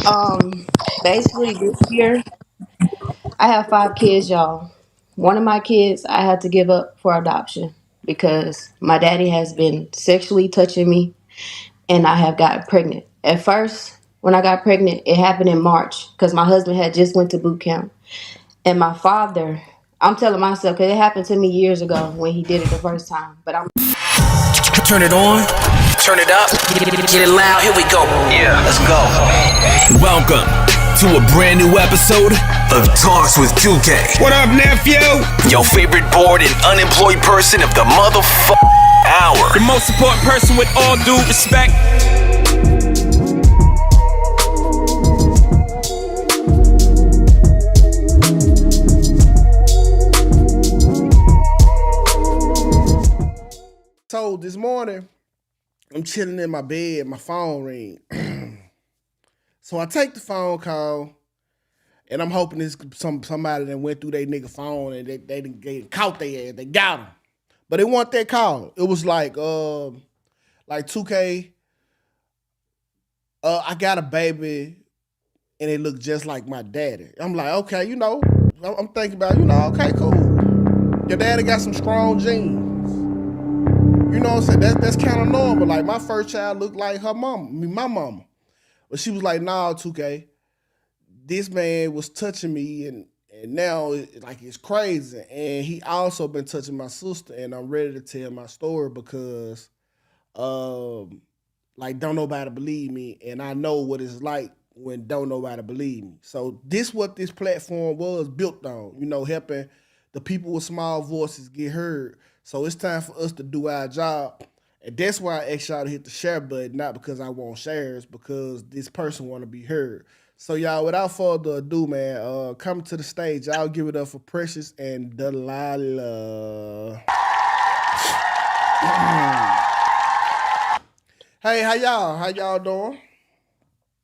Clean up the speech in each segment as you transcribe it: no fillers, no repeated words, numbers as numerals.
Um, Basically this year I have 5 kids, y'all. One of my kids I had to give up for adoption because my daddy has been sexually touching me and I have gotten pregnant. At first, when I got pregnant, it happened in March because my husband had just went to boot camp. And my father, I'm telling myself, because it happened to me years ago when he did it the first time. But I'm Turn it on, turn it up, get it loud, here we go. Yeah, let's go. Welcome to a brand new episode of Talks with Tukay. What up, nephew? Your favorite bored and unemployed person of the hour. The most important person with all due respect. So this morning, I'm chilling in my bed, my phone ring. So I take the phone call, and I'm hoping it's somebody that went through their nigga phone and they caught their ass, they got him. But it wasn't that call. It was like 2K, I got a baby and it looked just like my daddy. I'm like, okay, I'm thinking about, okay, cool. Your daddy got some strong genes. You know what I'm saying? That's kind of normal. Like, my first child looked like her mama, my mama. But she was like, nah, 2K, this man was touching me and now it's crazy. And he also been touching my sister, and I'm ready to tell my story because don't nobody believe me, and I know what it's like when don't nobody believe me. So this what this platform was built on, helping the people with small voices get heard. So it's time for us to do our job. And that's why I asked y'all to hit the share button, not because I want shares, because this person want to be heard. So y'all, without further ado, man, come to the stage. Y'all give it up for Precious and Delilah. Hey, how y'all doing?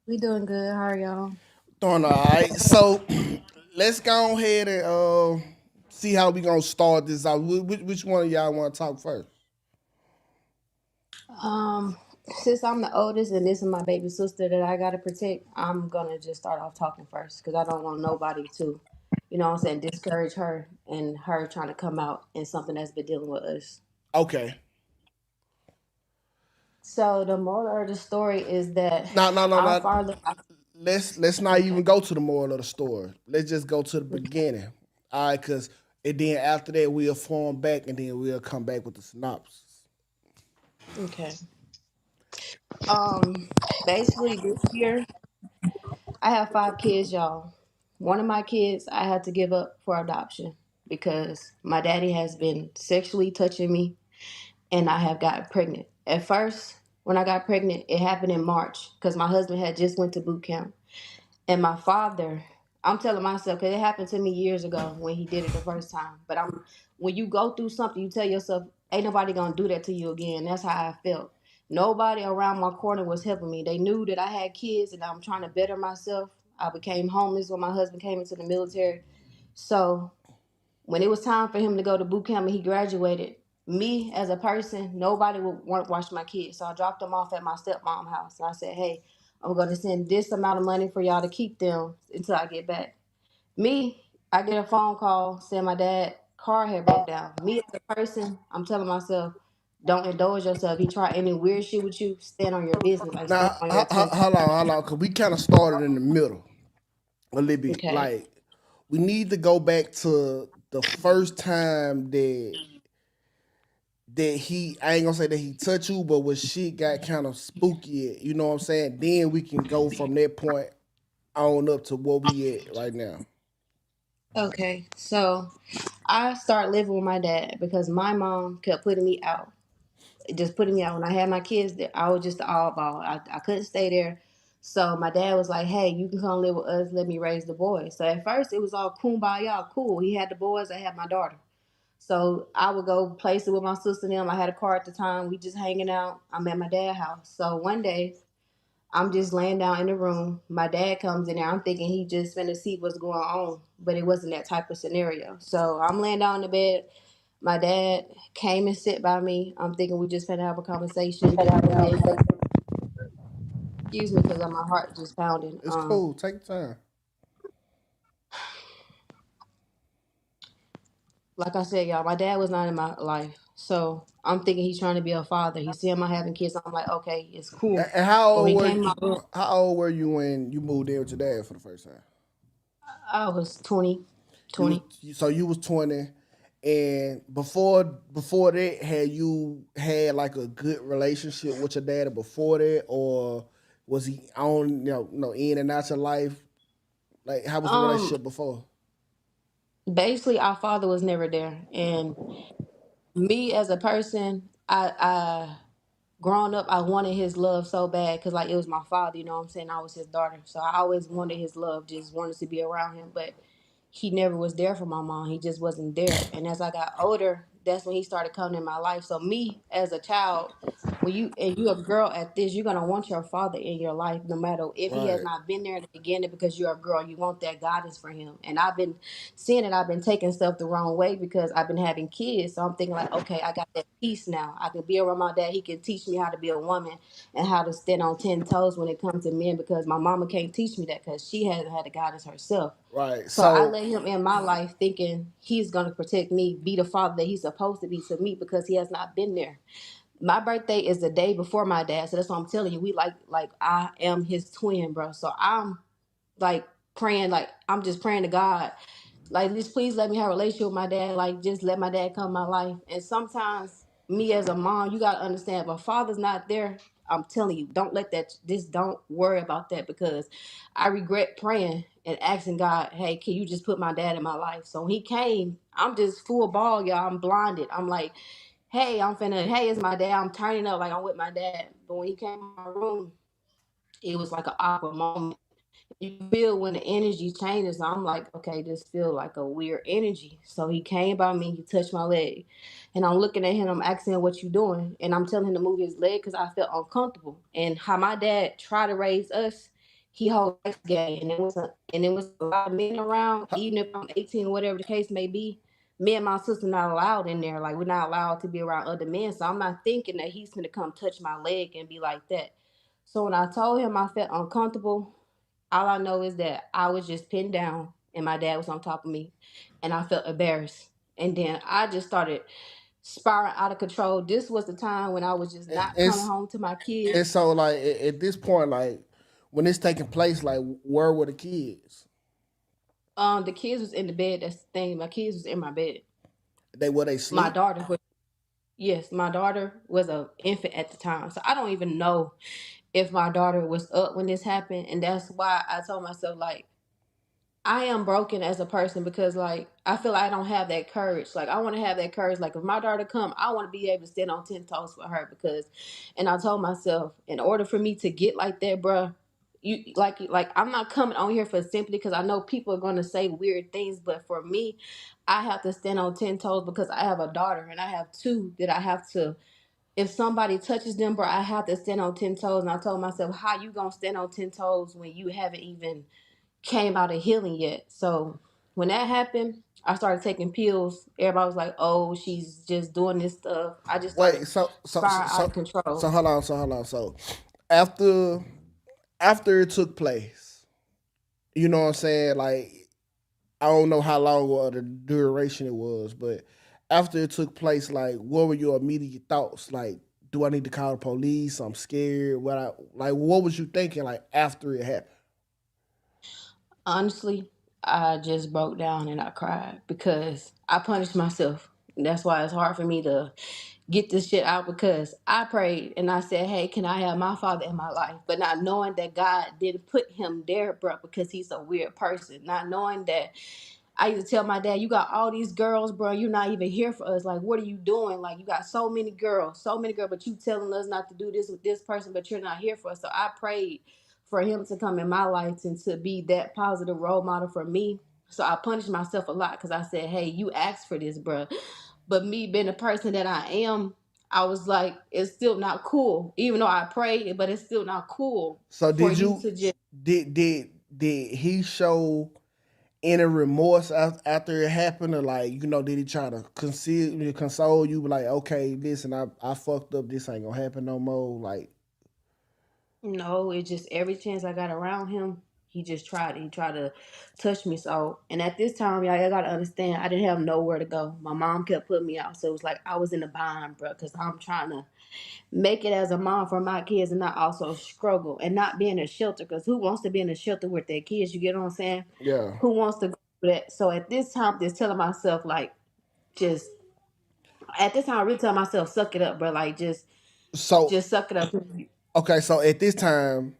we doing good. How are y'all? Doing all right. So let's go ahead and see how we gonna start this out. Which one of y'all want to talk first? Um, since I'm the oldest and this is my baby sister that I gotta protect, I'm gonna just start off talking first because I don't want nobody to, what I'm saying, discourage her and her trying to come out in something that's been dealing with us. Okay. So the moral of the story is that No, no, no, our no. father. Let's not Okay. even go to the moral of the story. Let's just go to the beginning. All right, cause and then after that we'll form back and then we'll come back with the synopsis. Okay. Basically this year I have 5 kids, y'all. One of my kids I had to give up for adoption because my daddy has been sexually touching me and I have gotten pregnant. At first, when I got pregnant, it happened in March because my husband had just went to boot camp. And my father, I'm telling myself, because it happened to me years ago when he did it the first time. But when you go through something, you tell yourself, ain't nobody gonna do that to you again. That's how I felt. Nobody around my corner was helping me. They knew that I had kids and I'm trying to better myself. I became homeless when my husband came into the military. So when it was time for him to go to boot camp and he graduated, me as a person, nobody would want to watch my kids. So I dropped them off at my stepmom's house. And I said, hey, I'm going to send this amount of money for y'all to keep them until I get back. Me, I get a phone call saying my dad car had broke down. Me as a person, I'm telling myself, don't indulge yourself. If he try any weird shit with you, stand on your business, like stand Now, on your 10. hold on, cause we kind of started in the middle a little bit. Okay. Like, we need to go back to the first time that he, I ain't gonna say that he touched you, but when shit got kind of spooky, you know what I'm saying? Then we can go from that point on up to where we at right now. Okay. So I started living with my dad because my mom kept putting me out. Just putting me out when I had my kids there. I was just the oddball. I couldn't stay there. So my dad was like, hey, you can come live with us. Let me raise the boys. So at first it was all kumbaya, cool. He had the boys. I had my daughter. So I would go places with my sister and them. I had a car at the time. We just hanging out. I'm at my dad's house. So one day I'm just laying down in the room. My dad comes in there. I'm thinking he just finna see what's going on. But it wasn't that type of scenario. So I'm laying down in the bed. My dad came and sit by me. I'm thinking we just finna have a conversation. Just Excuse me, because my heart just pounding. It's cool. Take your time. Like I said, y'all, my dad was not in my life, so I'm thinking he's trying to be a father. He's seeing my having kids. I'm like, okay, it's cool. And how But when old he were came you? in my room, How old were you when you moved in with your dad for the first time? I was 20, You was 20. so you was 20, and before that, had you had like a good relationship with your dad before that, or was he on in and out your life? Like, how was the Um, relationship before? Basically, our father was never there, and me as a person, I growing up, I wanted his love so bad because like it was my father, you know what I'm saying? I was his daughter. So I always wanted his love, just wanted to be around him. But he never was there for my mom. He just wasn't there. And as I got older, that's when he started coming in my life. So me as a child, when you're a girl at this, you're gonna want your father in your life, no matter if he has Right, not been there in the beginning because you're a girl, you want that guidance for him. And I've been seeing it, I've been taking stuff the wrong way because I've been having kids. So I'm thinking like, okay, I got that peace now. I can be around my dad. He can teach me how to be a woman and how to stand on 10 toes when it comes to men because my mama can't teach me that because she hasn't had the guidance herself. right. So I So let him in my life thinking he's going to protect me, be the father that he's supposed to be to me because he has not been there. My birthday is the day before my dad. So that's what I'm telling you. We like I am his twin, bro. So I'm like praying, like I'm just praying to God like, just please let me have a relationship with my dad. Like, just let my dad come in my life. And sometimes, me as a mom, you gotta understand. If a father's not there, I'm telling you, don't let that. Just don't worry about that because I regret praying and asking God, "Hey, can you just put my dad in my life?" So when he came, I'm just full ball, y'all. I'm blinded. I'm like, "Hey, I'm finna. Hey, it's my dad." I'm turning up like I'm with my dad. But when he came in my room, it was like an awkward moment you feel when the energy changes. I'm like, okay, this feel like a weird energy. So he came by me, he touched my leg, and I'm looking at him. I'm asking him what you doing, and I'm telling him to move his leg because I felt uncomfortable. And how my dad tried to raise us, he holds sex game, and it was a lot of men around. Even if I'm 18 or whatever the case may be, me and my sister not allowed in there. Like we're not allowed to be around other men. So I'm not thinking that he's gonna come touch my leg and be like that. So when I told him I felt uncomfortable, all I know is that I was just pinned down and my dad was on top of me and I felt embarrassed. And then I just started spiraling out of control. This was the time when I was just and, not and, coming home to my and kids. so like at this point, like when it's taking place, like where were the kids? The kids was in the bed. That's the thing. My kids was in my bed. They My sleep? daughter was yes, my daughter was a infant at the time. So I don't even know if my daughter was up when this happened. And that's why I told myself like I am broken as a person because like I feel like I don't have that courage. Like I want to have that courage. Like if my daughter come, I want to be able to stand on 10 toes for her because and I told myself, in order for me to get like that, bruh, you like I'm not coming on here for simply because I know people are gonna say weird things, but for me, I have to stand on 10 toes because I have a daughter and I have two that I have to if somebody touches them, bro, I have to stand on 10 toes. And I told myself, how you gonna stand on 10 toes when you haven't even came out of healing yet. So when that happened, I started taking pills. Everybody was like, "Oh, she's just doing this stuff." I just started Wait, so so so spiraling out of so, control. so hold on, So after after it took place, you know what I'm saying? Like I don't know how long or the duration it was, but after it took place, like what were your immediate thoughts? Like, do I need to call the police? I'm scared. What was you thinking like after it happened? Honestly, I just broke down and I cried because I punished myself. That's why it's hard for me to get this shit out because I prayed and I said, "Hey, can I have my father in my life?" But not knowing that God didn't put him there, bro, because he's a weird person. Not knowing that I used to tell my dad, "You got all these girls, bro. You're not even here for us. Like, what are you doing? Like, you got so many girls, but you telling us not to do this with this person, but you're not here for us." So I prayed for him to come in my life and to be that positive role model for me. So I punished myself a lot because I said, "Hey, you asked for this, bro." But me being the person that I am, I was like, it's still not cool. Even though I prayed, but it's still not cool So for did you you to just did he show any remorse after it happened, or like did he try to console you, like, okay, listen, I fucked up, this ain't gonna happen no more, like? No, it just every chance I got around him, he just tried. He tried to touch me. So, and at this time, y'all gotta understand, I didn't have nowhere to go. My mom kept putting me out, so it was like I was in a bind, bro. Because I'm trying to make it as a mom for my kids, and not also struggle and not be in a shelter. Because who wants to be in a shelter with their kids? You get what I'm saying? Yeah. Who wants to go through that? So at this time, just telling myself like, just at this time, I really tell myself, suck it up, bro. Like So just suck it up. okay, so at this time,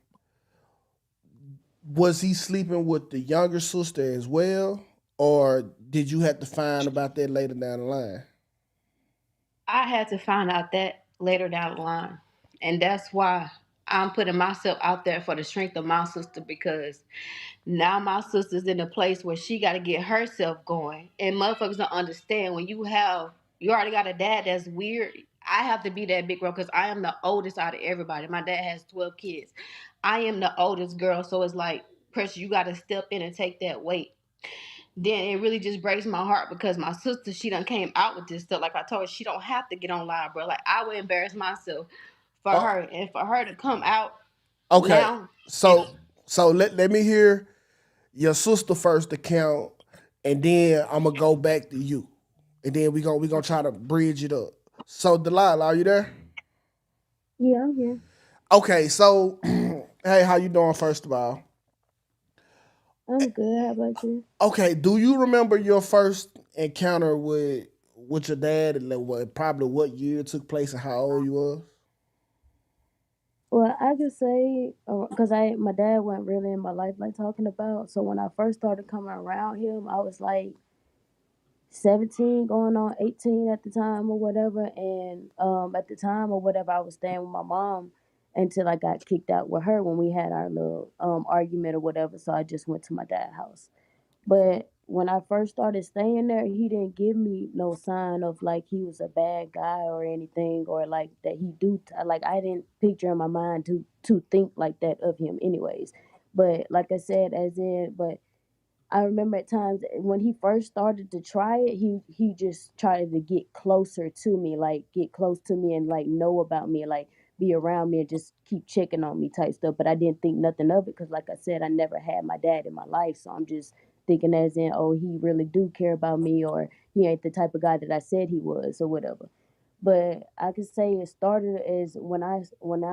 was he sleeping with the younger sister as well, or did you have to find about that later down the line? I had to find out that later down the line. And that's why I'm putting myself out there for the strength of my sister, because now my sister's in a place where she got to get herself going. And motherfuckers don't understand when you already got a dad that's weird. I have to be that big girl because I am the oldest out of everybody. My dad has 12 kids. I am the oldest girl. So it's like, pressure, you got to step in and take that weight. Then it really just breaks my heart because my sister, she done came out with this stuff. Like I told her, she don't have to get on live, bro. Like I would embarrass myself for Oh, her, and for her to come out okay. now. And So let me hear your sister first account, and then I'm gonna go back to you, and then we gonna try to bridge it up. So Delilah, are you there? Yeah, I'm here. Okay, so hey, how you doing? First of all, I'm good. How about you? okay, do you remember your first encounter with your dad, and like probably what year it took place and how old you was? Well, I could say because I my dad wasn't really in my life like talking about. So when I first started coming around him, I was like 17, going on 18 at the time or whatever. And at the time or whatever, I was staying with my mom until I got kicked out with her when we had our little argument or whatever. So I just went to my dad's house. But when I first started staying there, he didn't give me no sign of like he was a bad guy or anything, or like that he do like I didn't picture in my mind to think like that of him anyways. But like I said, as in, but I remember at times when he first started to try it, he just tried to get closer to me, like get close to me and like know about me, like be around me and just keep checking on me type stuff. But I didn't think nothing of it because, like I said, I never had my dad in my life, so I'm just thinking as in, oh, he really do care about me, or he ain't the type of guy that I said he was, or whatever. But I could say it started as when I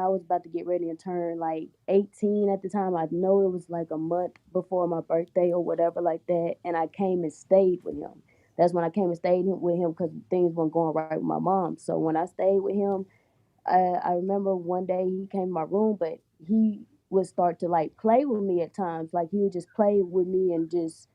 was about to get ready and turn like 18 at the time. I know it was like a month before my birthday or whatever like that, and I came and stayed with him. That's when I came and stayed with him because things weren't going right with my mom. So when I stayed with him, I remember one day he came in my room, but he would start to like play with me at times. Like he would just play with me and just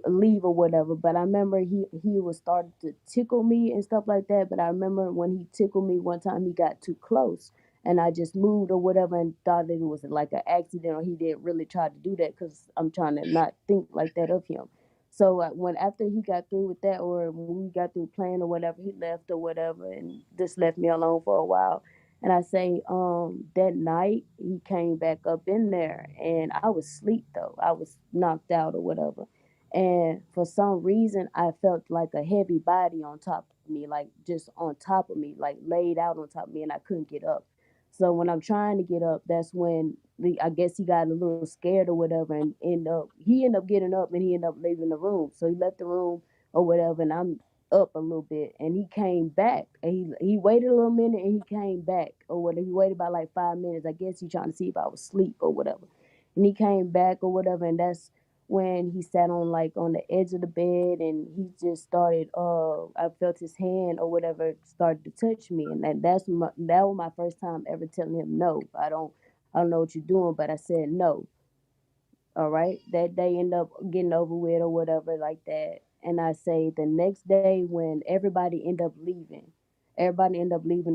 leave or whatever. But I remember he would start to tickle me and stuff like that. But I remember when he tickled me one time, he got too close, and I just moved or whatever and thought that it was like an accident or he didn't really try to do that because I'm trying to not think like that of him. So when after he got through with that, or when we got through playing or whatever, he left or whatever and just left me alone for a while. And I say, that night he came back up in there and I was asleep though. I was knocked out or whatever. And for some reason I felt like a heavy body on top of me, like just on top of me, like laid out on top of me, and I couldn't get up. So when I'm trying to get up, that's when I guess he got a little scared or whatever, and he ended up getting up and he ended up leaving the room. So he left the room or whatever, and I'm up a little bit, and he came back, and he waited a little minute and he came back or whatever. He waited about like 5 minutes. I guess he trying to see if I was asleep or whatever, and he came back or whatever, and that's when he sat on like on the edge of the bed, and he just started I felt his hand or whatever started to touch me, and that was my first time ever telling him no. I don't know what you're doing, but I said no. All right, that day end up getting over with or whatever like that. And I say the next day when everybody end up leaving,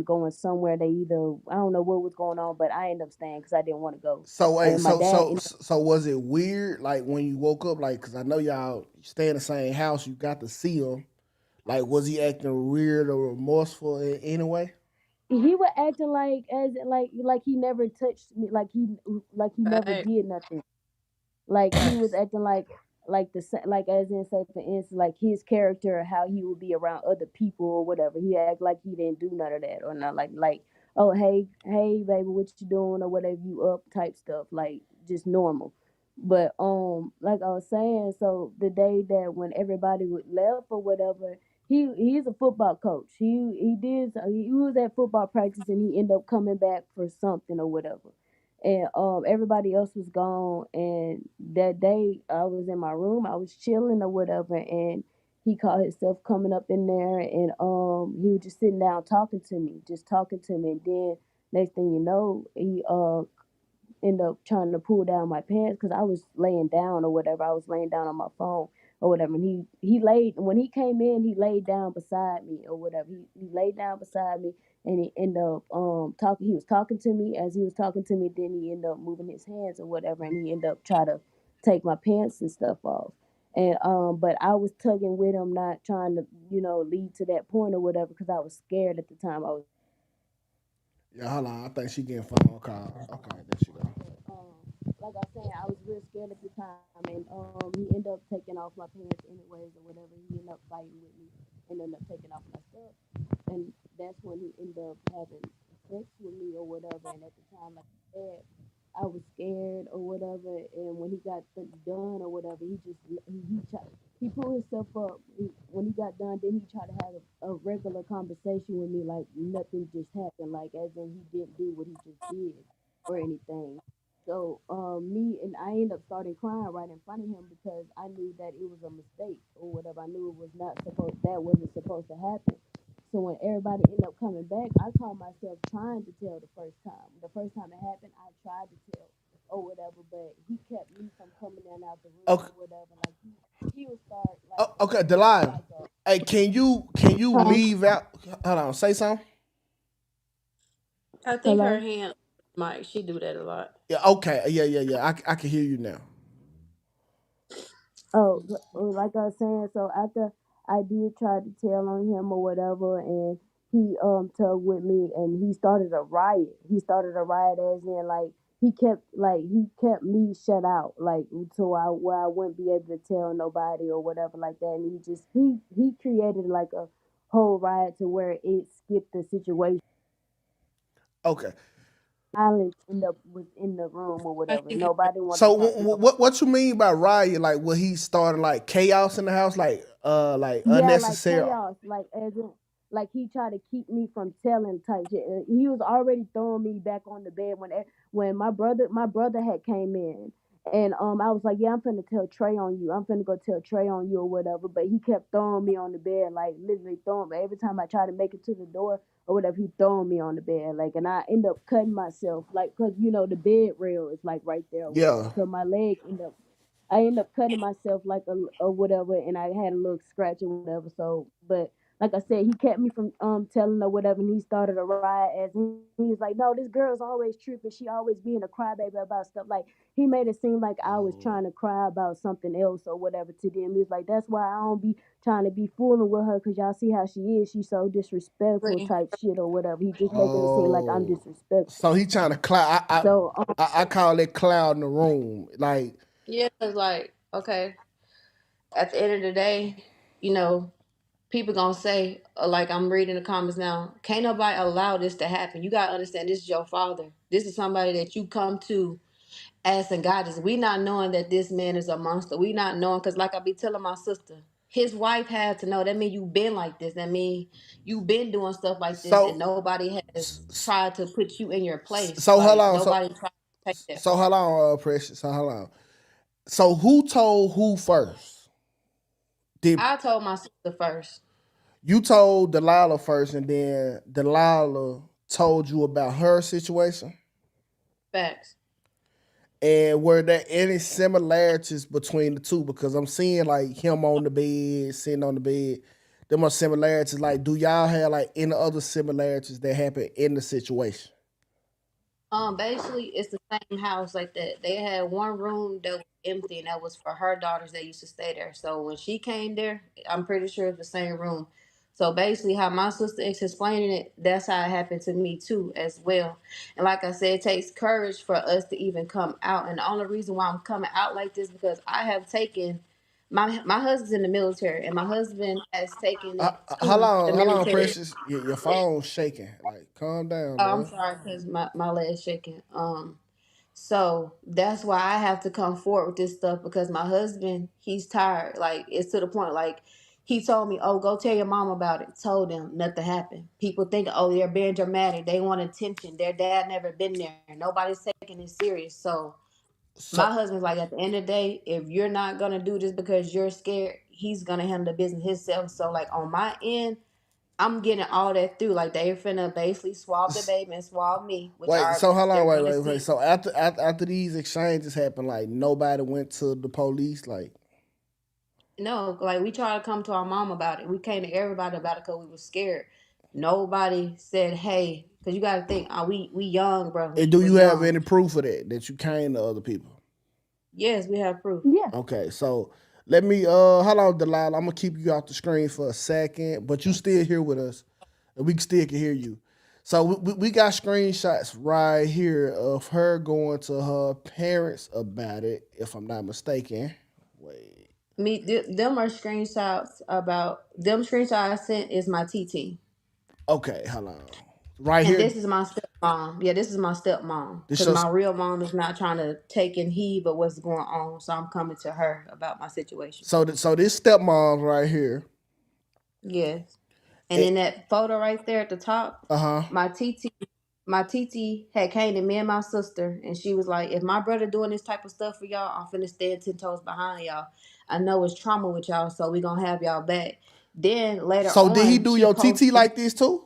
going somewhere. They either, I don't know what was going on, but I ended up staying because I didn't want to go. So wait, And my dad ended so was it weird? Like when you woke up, like because I know y'all stay in the same house, you got to see him. Like was he acting weird or remorseful in any way? he was acting like as like he never touched me, like he never right. did nothing. Like he was acting like like as in say for instance like his character, how he would be around other people or whatever. He act like he didn't do none of that or not, like oh hey baby, what you doing or whatever, you up type stuff, like just normal. But like I was saying, so the day that when everybody would left or whatever, he's a football coach. He was at football practice and he ended up coming back for something or whatever. And everybody else was gone, and that day I was in my room, I was chilling or whatever, and he caught himself coming up in there, and he was just sitting down talking to me, just talking to me. And then next thing you know, he end up trying to pull down my pants because I was laying down or whatever. I was laying down on my phone or whatever. And he laid, when he came in, he laid down beside me or whatever. He laid down beside me, and he ended up talking. He was talking to me. As he was talking to me, then he ended up moving his hands or whatever, and he ended up trying to take my pants and stuff off. And but I was tugging with him, not trying to, lead to that point or whatever, because I was scared at the time. I was Yeah, hold on. I think she getting phone call. Okay, there she go. like I said, I was real scared at the time, and he ended up taking off my pants anyways or whatever. He ended up fighting with me and ended up taking off my stuff, and that's when he ended up having sex with me or whatever. And at the time, like I said, I was scared or whatever. And when he got done or whatever, he pulled himself up. When he got done, then he tried to have a regular conversation with me, like nothing just happened, like as in he didn't do what he just did or anything. So me and I ended up starting crying right in front of him because I knew that it was a mistake or whatever. I knew it was not supposed that wasn't supposed to happen. So when everybody ended up coming back, I caught myself trying to tell the first time. The first time it happened, I tried to tell or whatever, but he kept me from coming down out the room Okay, or whatever. Like he would start okay, Delilah. like a Hey, can you huh? leave out? Hold on, say something. I think her Hello. hand, Mike, she do that a lot. Yeah, okay, yeah. I can hear you now. Like I was saying, so after I did try to tell on him or whatever, and he tugged with me, and he started a riot. He started a riot, as in he kept me shut out, like so I where I wouldn't be able to tell nobody or whatever like that. And he created like a whole riot to where it skipped the situation. Okay. Violence end up was in the room or I whatever. think it's Nobody wanted So to talk to nobody. what you mean by riot? Like, what he started like chaos in the house, like Yeah, like unnecessary. chaos, like as in, like he tried to keep me from telling type shit. He was already throwing me back on the bed when my brother had came in, and I was like, yeah, I'm finna tell Trey on you. I'm finna go tell Trey on you or whatever. But he kept throwing me on the bed, like literally throwing me every time I tried to make it to the door or whatever. He throwing me on the bed, like, and I end up cutting myself, like, cause the bed rail is like right there or whatever. Yeah. So my leg I ended up cutting myself like a whatever, and I had a little scratch or whatever. So, but like I said, he kept me from telling her whatever, and he started a riot as he was like, "No, this girl's always tripping. She always being a crybaby about stuff." Like he made it seem like I was Oh. trying to cry about something else or whatever to them. He was like, "That's why I don't be trying to be fooling with her, cause y'all see how she is. She's so disrespectful really. type shit or whatever." He just making it seem like I'm Oh. disrespectful. So he trying to cloud. So I call it cloud in the room. Like, Yeah, cause like, okay, at the end of the day, you know, people gonna say, like I'm reading the comments now, can't nobody allow this to happen. You gotta understand, this is your father. This is somebody that you come to asking guidance. We not knowing that this man is a monster. We not knowing, because like I be telling my sister, his wife had to know. That mean you been like this. That mean you been doing stuff like this, and so nobody has tried to put you in your place. so hold Like on. nobody tried to take that So hold far. on, Precious. So hold on. So who told who first? Did I told my sister first. you told Delilah first, and then Delilah told you about her situation? Facts. And were there any similarities between the two? Because I'm seeing like him on the bed, sitting on the bed. There are similarities. Like, do y'all have like any other similarities that happened in the situation? Basically, it's the same house like that. They had one room that was empty, and that was for her daughters that used to stay there. So when she came there, I'm pretty sure it's the same room. So basically, how my sister is explaining it, that's how it happened to me too, as well. And like I said, it takes courage for us to even come out. And the only reason why I'm coming out like this because I have taken My husband's in the military, and my husband has taken it to the How long, military. Precious? Your phone's shaking. Like, calm down, Oh, I'm bro. sorry, because my leg's shaking. So that's why I have to come forward with this stuff because my husband, he's tired. Like it's to the point. Like he told me, "Oh, go tell your mom about it." Told him nothing happened. People think, "Oh, they're being dramatic. They want attention." Their dad never been there. Nobody's taking it serious. So my So husband's like, at the end of the day, if you're not gonna do this because you're scared, he's gonna handle the business himself. So like on my end, I'm getting all that through. Like they finna basically swab the baby and swab me, which wait, are so how long? they're Wait, gonna wait, wait. see. So after these exchanges happened, like nobody went to the police. Like, No, like we tried to come to our mom about it. We came to everybody about it because we were scared. Nobody said, "Hey," because you got to think, we young, bro. and We do was you have young. any proof of that you came to other people? Yes, we have proof. Yeah. Okay, so let me how long, Delilah? I'm gonna keep you off the screen for a second, but you still here with us, and we still can hear you. So we got screenshots right here of her going to her parents about it, if I'm not mistaken. Wait. Them are screenshots about them. Screenshot I sent is my TT, Okay, hold on. Right and here, this is my stepmom. Yeah, this is my stepmom this because shows. my real mom is not trying to take in heed of what's going on. So I'm coming to her about my situation. So this stepmom right here. Yes. And in that photo right there at the top, Uh huh. my TT, my TT had came to me and my sister, and she was like, "If my brother doing this type of stuff for y'all, I'm finna stand 10 toes behind y'all. I know it's trauma with y'all, so we gonna have y'all back." Then later So did he on, do she your TT posted. like this too?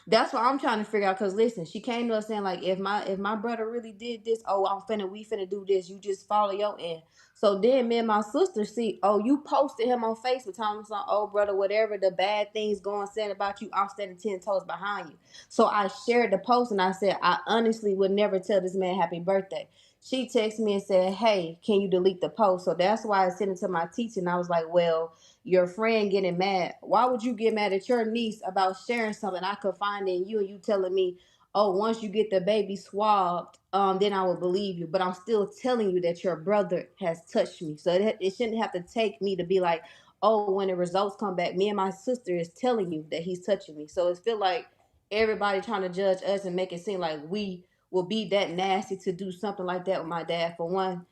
That's what I'm trying to figure out. Cause listen, she came to us saying like, if my brother really did this, oh, we finna do this. You just follow your end. So then me and my sister see, oh, you posted him on Facebook, telling him, oh, brother, whatever the bad things going saying about you, I'm standing 10 toes behind you. So I shared the post and I said, I honestly would never tell this man happy birthday. She texted me and said, hey, can you delete the post? So that's why I sent it to my teacher. And I was like, well, your friend getting mad. Why would you get mad at your niece about sharing something I could find in you and you telling me, oh, once you get the baby swabbed, then I will believe you. But I'm still telling you that your brother has touched me. So it shouldn't have to take me to be like, oh, when the results come back, me and my sister is telling you that he's touching me. So it feel like everybody trying to judge us and make it seem like we will be that nasty to do something like that with my dad. For one,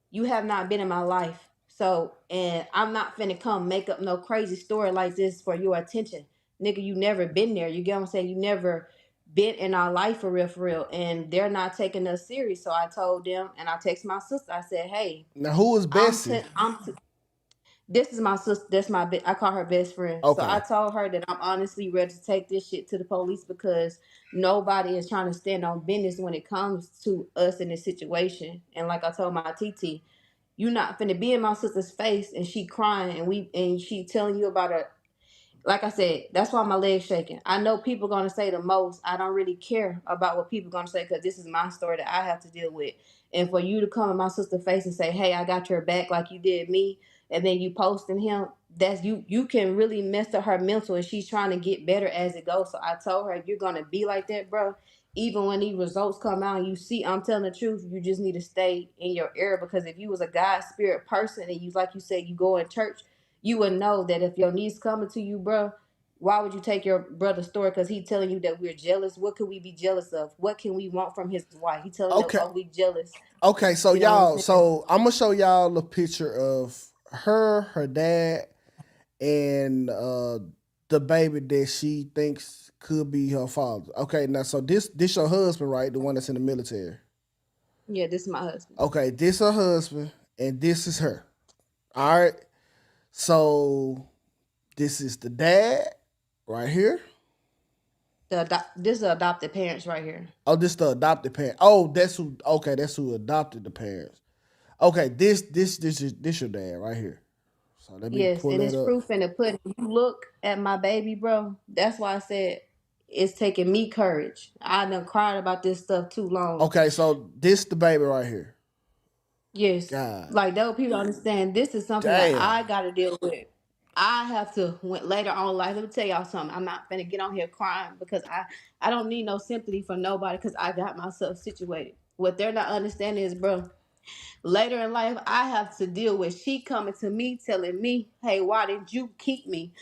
you have not been in my life. So, and I'm not finna come make up no crazy story like this for your attention. Nigga, you never been there. You get what I'm saying? You never been in our life for real, for real. And they're not taking us serious. So I told them and I texted my sister. I said, hey, Now who is Bessie? this is my sister. That's I call her best friend. So I Okay. told her that I'm honestly ready to take this shit to the police because nobody is trying to stand on business when it comes to us in this situation. And like I told my TT, you not finna be in my sister's face and she crying and she telling you about her. Like I said, that's why my legs shaking. I know people gonna say the most. I don't really care about what people gonna say because this is my story that I have to deal with. And for you to come in my sister's face and say, "Hey, I got your back," like you did me, and then you posting him, that's you. You can really mess up her mental, and she's trying to get better as it goes. So I told her, "You're gonna be like that, bro. Even when these results come out, and you see I'm telling the truth. You just need to stay in your area because if you was a God spirit person and you, like you said, you go in church." You would know that if your niece coming to you, bro, why would you take your brother's story? Because he telling you that we're jealous. What could we be jealous of? What can we want from his wife? He telling us, Okay. oh, we jealous. Okay, so You know what I'm y'all, saying? so I'm gonna show y'all a picture of her dad, and the baby that she thinks could be her father. Okay, now so this your husband, right? The one that's in the military. Yeah, this is my husband. Okay, this her husband, and this is her. All right. So this is the dad right here. This is the adopted parents right here. Oh, this the adopted parent. Oh, that's who. Okay, that's who adopted the parents. Okay, this your dad right here. So let me Yes, pull and that it's up. proof in the pudding. You look at my baby, bro. That's why I said it's taking me courage. I done cried about this stuff too long. Okay, so this the baby right here. Yes, God like those people understand this is something that damn. I got to deal with. I have to went later on life. Let me tell y'all something. I'm not gonna get on here crying because I don't need no sympathy from nobody because I got myself situated. What they're not understanding is, bro. Later in life, I have to deal with she coming to me telling me, hey, why did you keep me?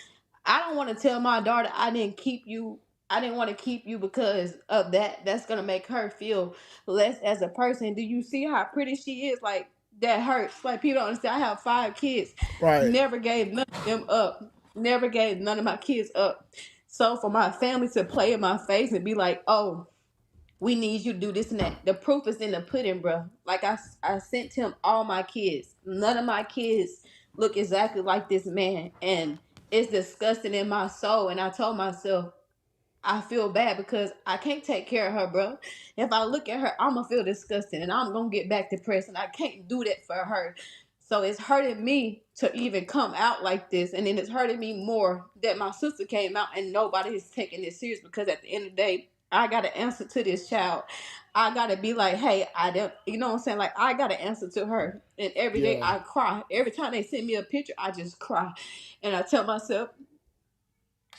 I don't want to tell my daughter I didn't keep you. I didn't want to keep you because of that. That's gonna make her feel less as a person. Do you see how pretty she is? Like that hurts. Like people don't understand. I have 5 kids. Right. Never gave none of them up. Never gave none of my kids up. So for my family to play in my face and be like, "Oh, we need you to do this and that." The proof is in the pudding, bro. Like I sent him all my kids. None of my kids look exactly like this man, and it's disgusting in my soul. And I told myself, I feel bad because I can't take care of her, bro. If I look at her, I'm gonna feel disgusting, and I'm gonna get back depressed, and I can't do that for her. So it's hurting me to even come out like this, and then it's hurting me more that my sister came out and nobody is taking this serious. Because at the end of the day, I got to answer to this child. I gotta be like, hey, I don't, you know what I'm saying? Like I gotta answer to her, and every day Yeah. I cry. Every time they send me a picture, I just cry, and I tell myself,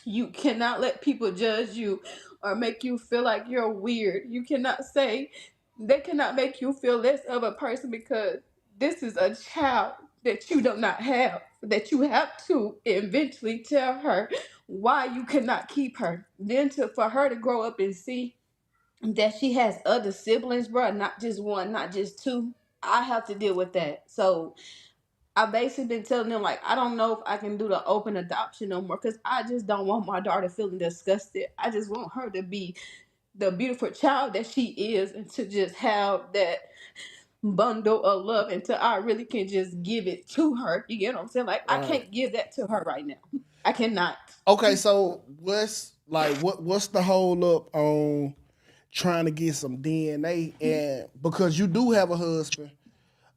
you cannot let people judge you or make you feel like you're weird. You cannot say, they cannot make you feel less of a person because this is a child that you do not have, that you have to eventually tell her why you cannot keep her. Then for her to grow up and see that she has other siblings, bro, not just one, not just two. I have to deal with that. So I basically been telling them like I don't know if I can do the open adoption no more because I just don't want my daughter feeling disgusted. I just want her to be the beautiful child that she is and to just have that bundle of love until I really can just give it to her. You get what I'm saying? Like I Right. can't give that to her right now. I cannot. Okay, so what's the hold up on trying to get some DNA? And because you do have a husband,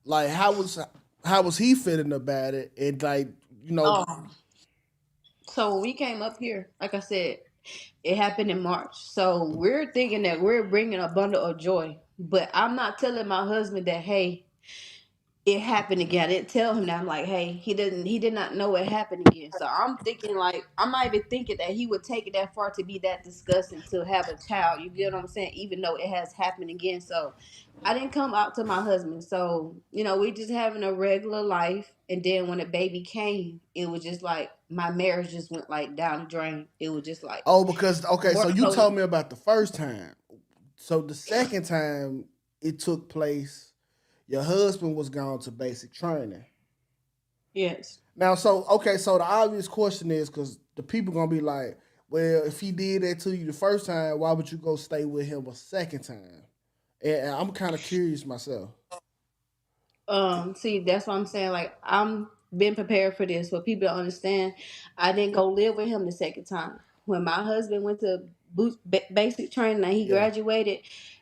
like how was he feeling about it? And like, you know, Um, so when we came up here, like I said, it happened in March. So we're thinking that we're bringing a bundle of joy. But I'm not telling my husband that, hey, it happened again. I didn't tell him that. I'm like, hey, he did not know it happened again. So I'm thinking like, I'm not even thinking that he would take it that far to be that disgusting to have a child. You get what I'm saying? Even though it has happened again. So I didn't come out to my husband. So, we just having a regular life. And then when the baby came, it was just like my marriage just went like down the drain. It was just like oh, because okay, more so you so. told me about the first time. So the second time it took place, your husband was gone to basic training. Yes. Now, so okay, so the obvious question is because the people gonna be like, well, if he did that to you the first time, why would you go stay with him a second time? And I'm kind of curious myself. See, that's what I'm saying. Like, I'm been prepared for this. For people to understand, I didn't go live with him the second time. When my husband went to basic training and he Yeah, graduated,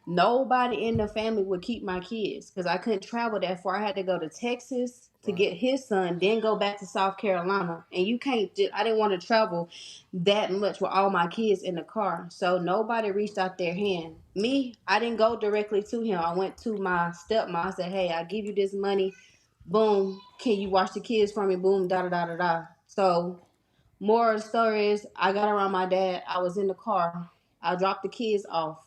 nobody in the family would keep my kids because I couldn't travel that far. I had to go to Texas to right. get his son, then go back to South Carolina. And you can't. I didn't want to travel that much with all my kids in the car. So nobody reached out their hand. Me, I didn't go directly to him. I went to my stepmom. I said, hey, I give you this money. Boom. Can you watch the kids for me? Boom, da da da da da. So more of the story is I got around my dad. I was in the car. I dropped the kids off.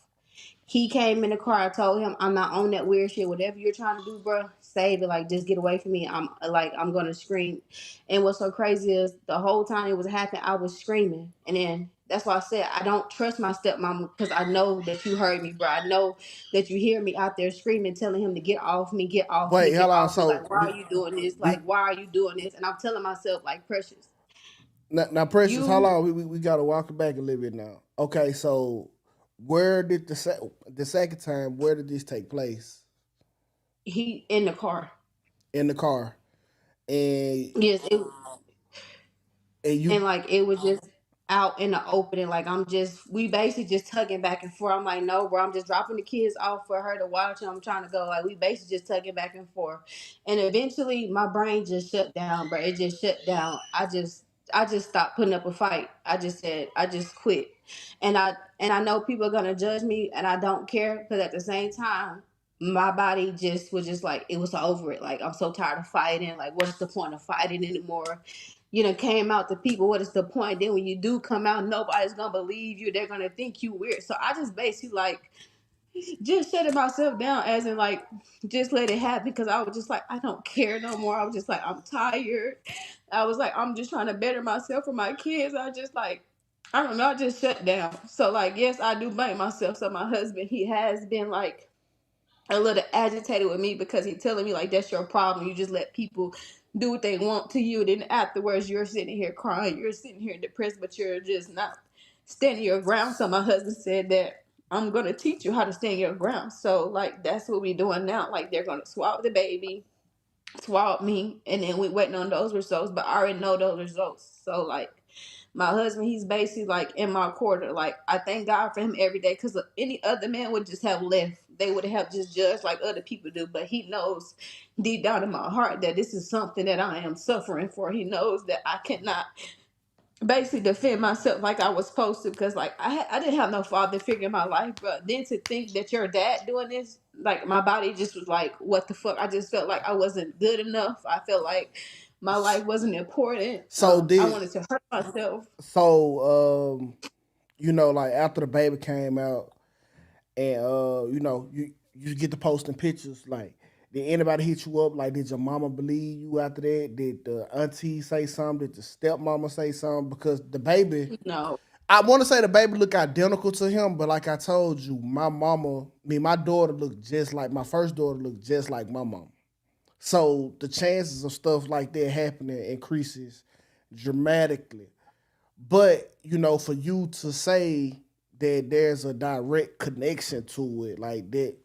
He came in the car. I told him I'm not on that weird shit. Whatever you're trying to do, bro, save it. Like, just get away from me. I'm gonna scream. And what's so crazy is the whole time it was happening, I was screaming. And then that's why I said I don't trust my stepmom because I know that you heard me, bro. I know that you hear me out there screaming, telling him to get off me, get off me, Wait, get hold on. off me. So Like, why are you doing this? do, Like, why are you doing this? And I'm telling myself, like, Precious, now, Precious, hold you on. We got to walk it back a little bit now. Okay, so where did the second time? Where did this take place? he in the car. In the car, and Yes, and and you. like it was just out in the open and like we basically just tugging back and forth. I'm like, no, bro, I'm just dropping the kids off for her to watch and I'm trying to go. Like we basically just tugging back and forth. And eventually my brain just shut down, bro. It just shut down. I just stopped putting up a fight. I just said I just quit. And I know people are gonna judge me and I don't care because at the same time my body just was just like it was over it. Like I'm so tired of fighting. Like what's the point of fighting anymore? Came out to people. What is the point? Then when you do come out, nobody's gonna believe you. They're gonna think you weird. So I just basically like just shutting myself down, as in like just let it happen, because I was just like, I don't care no more. I was just like, I'm tired. I was like, I'm just trying to better myself for my kids. I just like, I don't know, I just shut down. So like, yes, I do blame myself. So my husband, he has been like a little agitated with me because he's telling me like, that's your problem. You just let people do what they want to you. Then afterwards, you're sitting here crying. You're sitting here depressed, but you're just not standing your ground. So my husband said that I'm gonna teach you how to stand your ground. So like, that's what we doing now. Like, they're gonna swap the baby, swab me, and then we waiting on those results. But I already know those results. So like, my husband, he's basically like in my quarter. Like, I thank God for him every day, because any other man would just have left. They would have just judged like other people do. But he knows deep down in my heart that this is something that I am suffering for. He knows that I cannot basically defend myself like I was supposed to, because like I didn't have no father figure in my life. But then to think that your dad doing this, like my body just was like, what the fuck. I just felt like I wasn't good enough. I felt like my life wasn't important. So I did wanted to hurt myself. you know, like after the baby came out, and you know, you get to posting pictures. Like, did anybody hit you up? Like, did your mama believe you after that? Did the auntie say something? Did the stepmama say something? Because the baby, No. I want to say the baby look identical to him, but like I told you, my daughter looked just like my first daughter looked just like my mom. So the chances of stuff like that happening increases dramatically. But you know, for you to say that there's a direct connection to it, like that,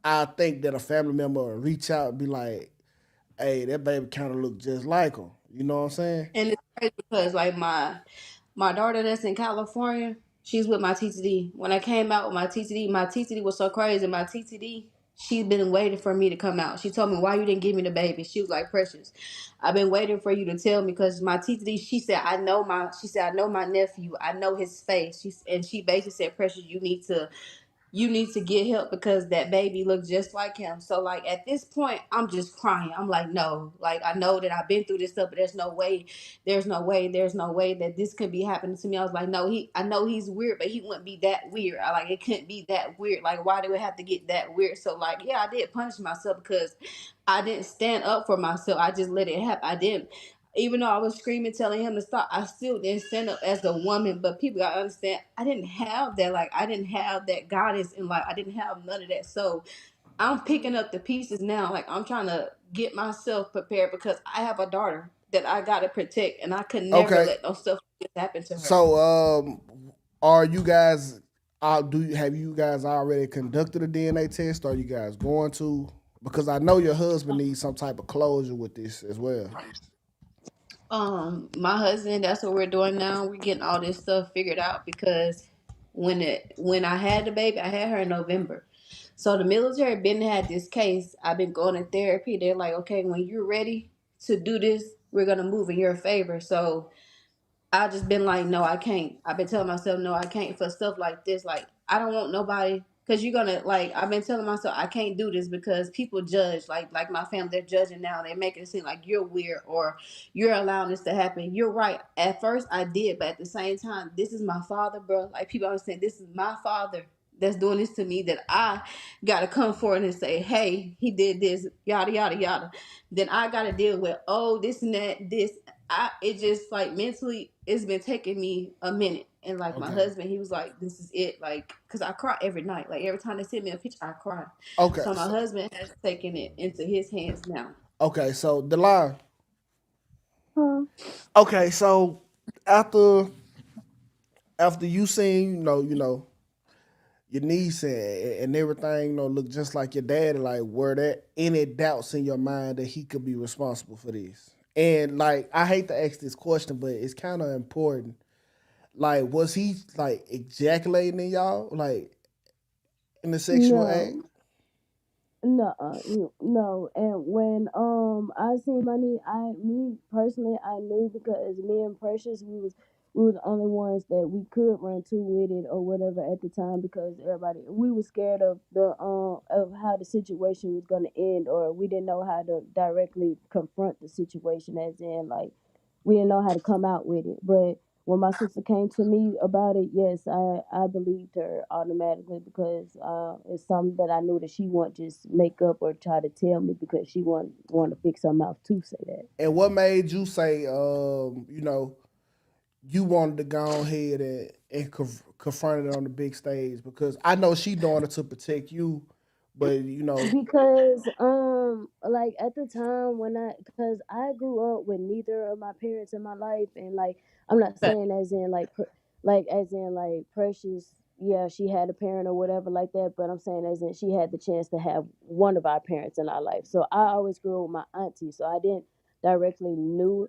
I think that a family member will reach out and be like, "Hey, that baby kind of look just like him." You know what I'm saying? And it's crazy because like my daughter that's in California, she's with my TTD. When I came out with my TTD was so crazy. My TTD, she's been waiting for me to come out. She told me, why you didn't give me the baby? She was like, Precious, I've been waiting for you to tell me, because my TTD, she said, I know my nephew. I know his face. And she basically said, Precious, you need to get help, because that baby looks just like him. So like, at this point, I'm just crying. I'm like, no, like, I know that I've been through this stuff, but there's no way that this could be happening to me. I was like, no, I know he's weird, but he wouldn't be that weird. I like, it couldn't be that weird. Like, why do it have to get that weird? So like, yeah, I did punish myself because I didn't stand up for myself. I just let it happen. I didn't, even though I was screaming, telling him to stop, I still didn't stand up as a woman. But people gotta understand, I didn't have that. Like, I didn't have that goddess in life. I didn't have none of that. So I'm picking up the pieces now. Like, I'm trying to get myself prepared, because I have a daughter that I gotta protect, and I could never Okay. let no stuff like this happen to her. So, are you guys? Have you guys already conducted a DNA test? Are you guys going to? Because I know your husband needs some type of closure with this as well. My husband, that's what we're doing now. We're getting all this stuff figured out, because when I had the baby, I had her in November. So the military been had this case. I've been going to therapy. They're like, okay, when you're ready to do this, we're gonna move in your favor. So I just been like, no, I can't. I've been telling myself, no, I can't for stuff like this. Like, I don't want nobody, because you're gonna like. I've been telling myself I can't do this, because people judge. Like my family, they're judging now. They're making it seem like you're weird, or you're allowing this to happen. You're right. At first, I did, but at the same time, this is my father, bro. Like, people understand, this is my father that's doing this to me, that I gotta come forward and say, hey, he did this, yada yada yada. Then I gotta deal with, oh, this and that, this. It just like, mentally, it's been taking me a minute. And like my Okay. husband, he was like, this is it. Like, cause I cry every night. Like, every time they send me a picture, I cry. Okay. So my husband has taken it into his hands now. Okay. So the line. Huh? Okay. So after you seen, your niece and everything, look just like your daddy, like, were there any doubts in your mind that he could be responsible for this? And like, I hate to ask this question, but it's kind of important. Like, was he like ejaculating in y'all, like in the sexual act? No. No, no. And when I seen money, me personally, I knew, because me and Precious, we was the only ones that we could run to with it or whatever at the time, because everybody, we was scared of the of how the situation was gonna end, or we didn't know how to directly confront the situation, as in like we didn't know how to come out with it. But when my sister came to me about it, yes, I believed her automatically because it's something that I knew that she wouldn't just make up or try to tell me because she want to fix her mouth to say that. And what made you say, you wanted to go ahead and confront it on the big stage? Because I know she doing it to protect you, but Because like at the time when because I grew up with neither of my parents in my life, and like I'm not Fact. saying as in like like as in like Precious, yeah, she had a parent or whatever like that, but I'm saying as in she had the chance to have one of our parents in our life. So I always grew up with my auntie, so I didn't directly knew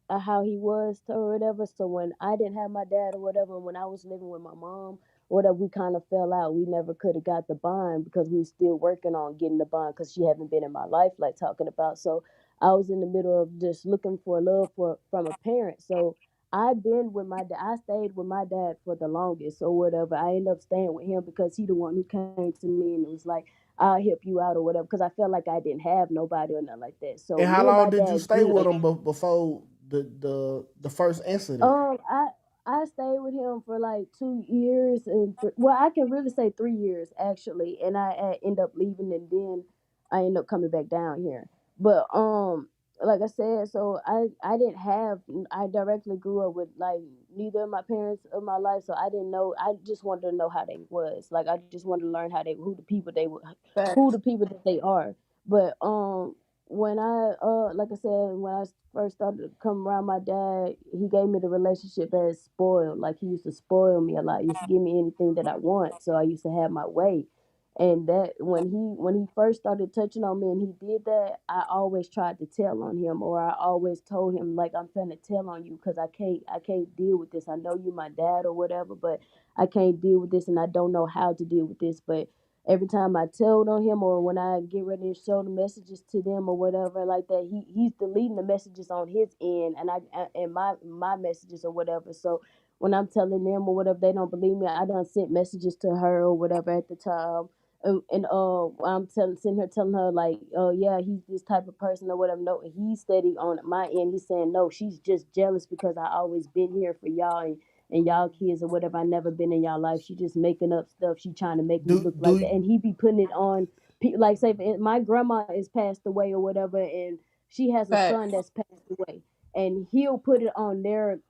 how he was or whatever. So when I didn't have my dad or whatever, when I was living with my mom, whatever, we kind of fell out. We never could have got the bond because we were still working on getting the bond because she haven't been in my life like talking about. So I was in the middle of just looking for love for from a parent. So I've been with my dad. I stayed with my dad for the longest or whatever. I ended up staying with him because he the one who came to me and it was like, I'll help you out or whatever because I felt like I didn't have nobody or nothing like that. So and how me and long my did you dad stay with good. him before the first incident? I stayed with him for like 2 years and well, I can really say 3 years actually, and I end up leaving, and then I end up coming back down here. But like I said, so I didn't have I directly grew up with like neither of my parents of my life, so I didn't know. I just wanted to know how they was like. I just wanted to learn how they who the people they were, who Fact. the people that they are. But when I like I said, when I first started to come around my dad, he gave me the relationship as spoiled. Like he used to spoil me a lot. He used to give me anything that I want. So I used to have my way. And that when he first started touching on me and he did that, I always tried to tell on him, or I always told him like I'm finna tell on you because I can't deal with this. I know you my dad or whatever, but I can't deal with this and I don't know how to deal with this. But every time I told on him or when I get ready to show the messages to them or whatever like that, he's deleting the messages on his end and my messages or whatever. So when I'm telling them or whatever, they don't believe me. I done sent messages to her or whatever at the time. And I'm sitting here telling her like, oh yeah, he's this type of person or whatever. No, he's steady on my end. He's saying no, she's just jealous because I always been here for y'all and y'all kids or whatever. I never been in y'all life. She just making up stuff. She trying to make me Do look like do that. And he be putting it on, like say, my grandma is passed away or whatever, and she has a Fact. son that's passed away. And he'll put it on their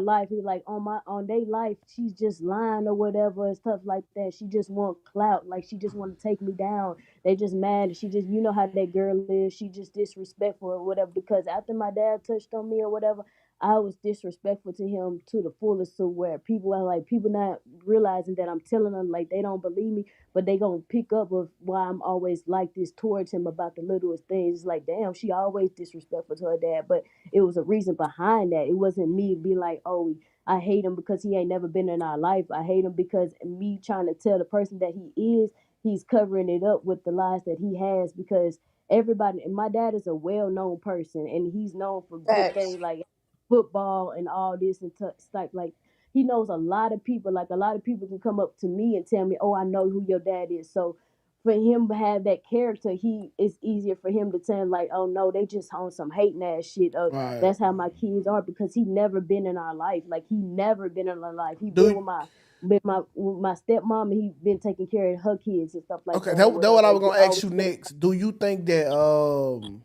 life. He's like on their life. She's just lying or whatever and stuff like that. She just want clout. Like she just want to take me down. They just mad. She just you know how that girl is. She just disrespectful or whatever. Because after my dad touched on me or whatever, I was disrespectful to him to the fullest, to where people are like people not realizing that I'm telling them like they don't believe me, but they gonna pick up of why I'm always like this towards him about the littlest things. It's like damn, she always disrespectful to her dad, but it was a reason behind that. It wasn't me being like, oh, I hate him because he ain't never been in our life. I hate him because me trying to tell the person that he is, he's covering it up with the lies that he has because everybody and my dad is a well-known person and he's known for good Facts. things like football and all this and stuff like he knows a lot of people. Like a lot of people can come up to me and tell me, "Oh, I know who your dad is." So for him to have that character, he it's easier for him to tell like, "Oh no, they just on some hating ass shit." right? That's how my kids are because he never been in our life. Like he never been in our life. He been Do with my stepmom and he been taking care of her kids and stuff like Okay, that or that what whatever. I And was he gonna ask always you been next. Do you think that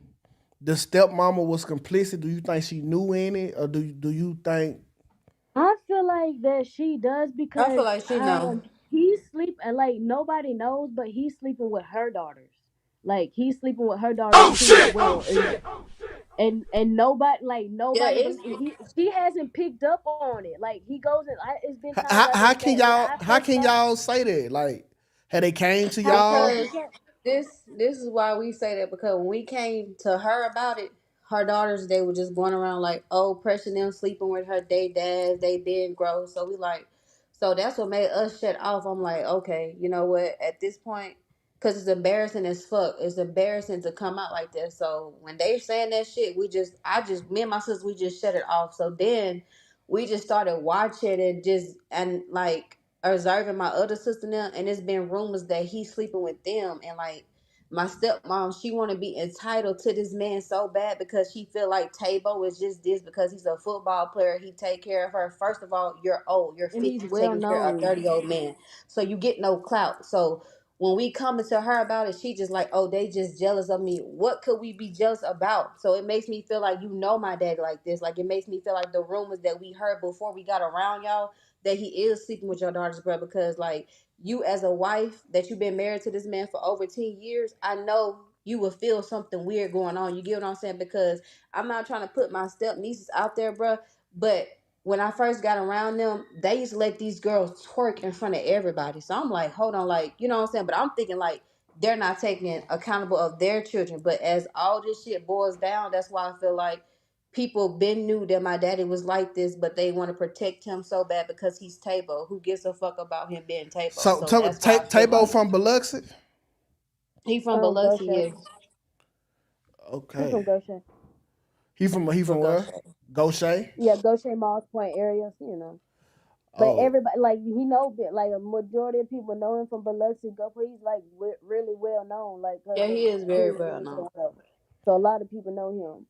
the stepmama was complicit? Do you think she knew in it, or do you think I feel like that she does I feel because like she know. he's sleep and like nobody knows, but he's sleeping with her daughters. Like he's sleeping with her daughters too as well, and nobody like Yeah, nobody it's believe he she hasn't picked up on it. Like he goes and it's been times I how done can met when y'all I how first can started. y'all say that? Like, had they came to I y'all? first because became this is why we say that, because when we came to her about it, her daughters, they were just going around like, oh, pressing them sleeping with her they dads, they been gross. So we like, so that's what made us shut off. I'm like, okay, you know what, at this point, because it's embarrassing as fuck, it's embarrassing to come out like that. So when they saying that shit, me and my sister, we just shut it off. So then we just started watching and like observing my other sister now, and it's been rumors that he's sleeping with them, and like my stepmom, she want to be entitled to this man so bad because she feel like Tabo is just this because he's a football player. He take care of her. First of all, you're old. You're And he's 50 well taking care of a known. 30-year-old man. So you get no clout. So when we coming to her about it, she just like, oh, they just jealous of me. What could we be jealous about? So it makes me feel like, my daddy like this. Like, it makes me feel like the rumors that we heard before we got around y'all, that he is sleeping with your daughter's brother. Because like, you as a wife that you've been married to this man for over 10 years, I know you will feel something weird going on. You get what I'm saying? Because I'm not trying to put my step nieces out there, bruh, but when I first got around them, they used to let these girls twerk in front of everybody. So I'm like, hold on, like, you know what I'm saying? But I'm thinking like they're not taking accountable of their children. But as all this shit boils down, that's why I feel like people been knew that my daddy was like this, but they want to protect him so bad because he's Tabo. Who gives a fuck about him being Tabo? So So that's why I feel Tabo like from Biloxi. he from Biloxi, Goshen. yes. He's from Okay. Goshen. He from But go where? Shay. Gaucher. Yeah, Goshen Malls Point area, you know. But Oh, everybody, like, he know, like, a majority of people know him from Biloxi. Go, he's like really well known, like, because Yeah, of he is very well business known. or whatever. So a lot of people know him.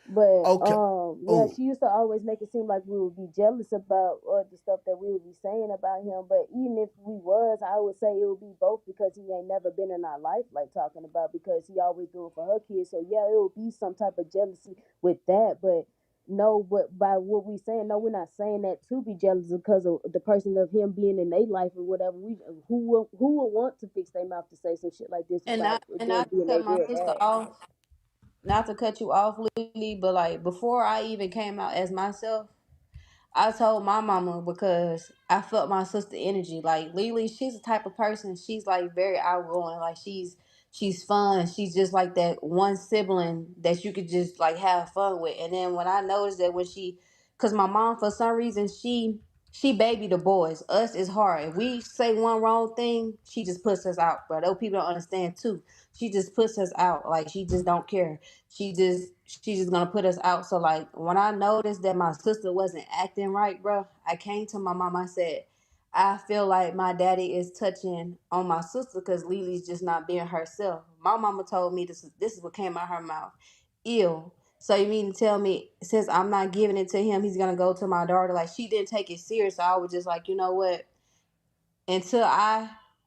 But okay. yeah, Oh, she used to always make it seem like we would be jealous about the stuff that we would be saying about him. But even if we was, I would say it would be both, because he ain't never been in our life like talking about, because he always doing for her kids. So yeah, it would be some type of jealousy with that. But no, but by what we saying, no, we're not saying that to be jealous because of the person of him being in their life or whatever. We who will want to fix their mouth to say some shit like this And about not and them not being to their cut my real sister dad? off, not to cut you off, Lily, but like before I even came out as myself, I told my mama because I felt my sister energy. Like Lily, she's the type of person. She's like very outgoing. Like she's fun. She's just like that one sibling that you could just like have fun with. And then when I noticed that when cause my mom for some reason she baby the boys. Us is hard. If we say one wrong thing, she just puts us out, bro. Those people don't understand too. She just puts us out. Like she just don't care. She's just gonna put us out. So like when I noticed that my sister wasn't acting right, bro, I came to my mom. I said, I feel like my daddy is touching on my sister because Lily's just not being herself. My mama told me this is what came out her mouth. Ill. So you mean to tell me since I'm not giving it to him, he's gonna go to my daughter? Like she didn't take it serious. So I was just like, you know what? Until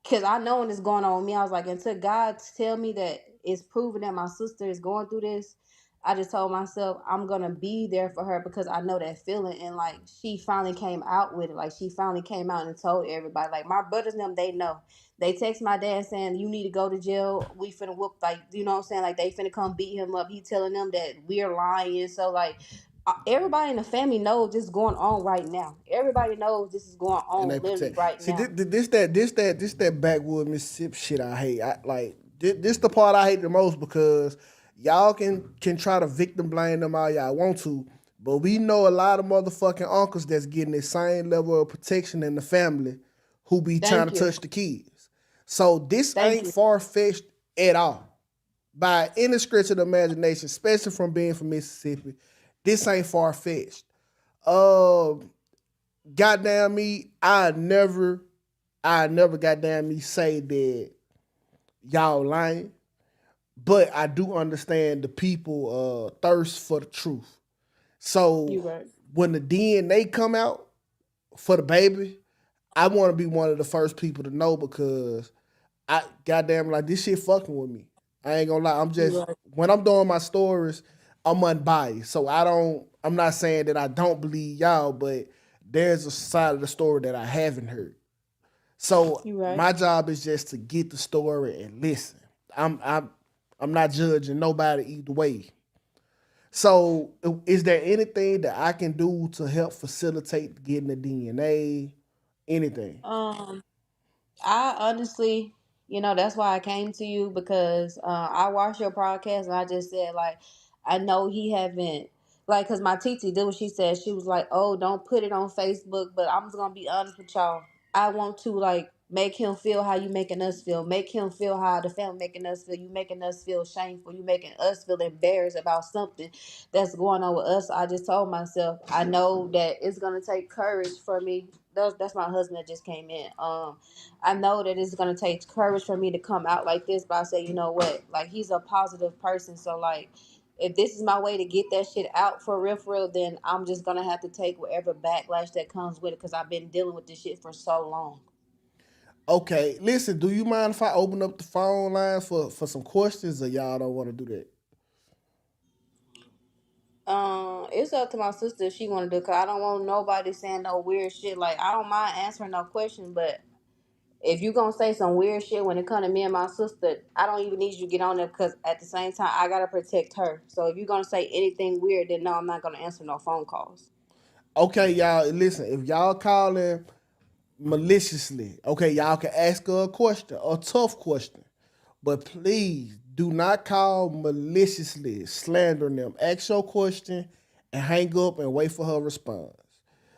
because I know when it's going on with me, I was like, until God tell me that it's proven that my sister is going through this, I just told myself I'm gonna be there for her because I know that feeling. And like she finally came out with it. Like she finally came out and told everybody. Like my brothers and them, they know. They text my dad saying you need to go to jail. We finna whoop, like, you know what I'm saying? Like they finna come beat him up. He telling them that we're lying. So like everybody in the family knows this is going on right now. Everybody knows this is going and they on literally protect. right See, now. this that backwood Mississippi shit I hate. I like this the part I hate the most because y'all can try to victim blame them all y'all want to, but we know a lot of motherfucking uncles that's getting the same level of protection in the family who be trying to Thank you. touch the kids. So this Thank ain't you. far fetched at all by any stretch of the imagination, especially from being from Mississippi. This ain't far fetched. Uh, goddamn me, I never goddamn me say that y'all lying, but I do understand the people thirst for the truth. So You right. when the DNA come out for the baby, I want to be one of the first people to know because I goddamn like this shit fucking with me. I ain't gonna lie. I'm You just right. when I'm doing my stories, I'm unbiased. So I'm not saying that I don't believe y'all, but there's a side of the story that I haven't heard. So You right. my job is just to get the story and listen. I'm not judging nobody either way. So is there anything that I can do to help facilitate getting the DNA? Anything? Um, I honestly, that's why I came to you because I watched your podcast and I just said like, I know he haven't like, cause my TT did what she said. She was like, "Oh, don't put it on Facebook." But I'm just gonna be honest with y'all. I want to like make him feel how you making us feel. Make him feel how the family making us feel. You making us feel shameful. You making us feel embarrassed about something that's going on with us. I just told myself I know that it's gonna take courage for me that's my husband that just came in. I know that it's gonna take courage for me to come out like this, but I say, you know what? Like he's a positive person, so like if this is my way to get that shit out for real, then I'm just gonna have to take whatever backlash that comes with it because I've been dealing with this shit for so long. Okay, listen. Do you mind if I open up the phone lines for some questions, or y'all don't want to do that? It's up to my sister if she want to do. Cause I don't want nobody saying no weird shit. Like I don't mind answering no question, but if you gonna say some weird shit when it come to me and my sister, I don't even need you to get on there because at the same time I gotta protect her. So if you're gonna say anything weird, then no, I'm not gonna answer no phone calls. Okay, y'all. Listen, if y'all calling maliciously, okay, y'all can ask her a question, a tough question, but please do not call maliciously, slandering them. Ask your question and hang up and wait for her response.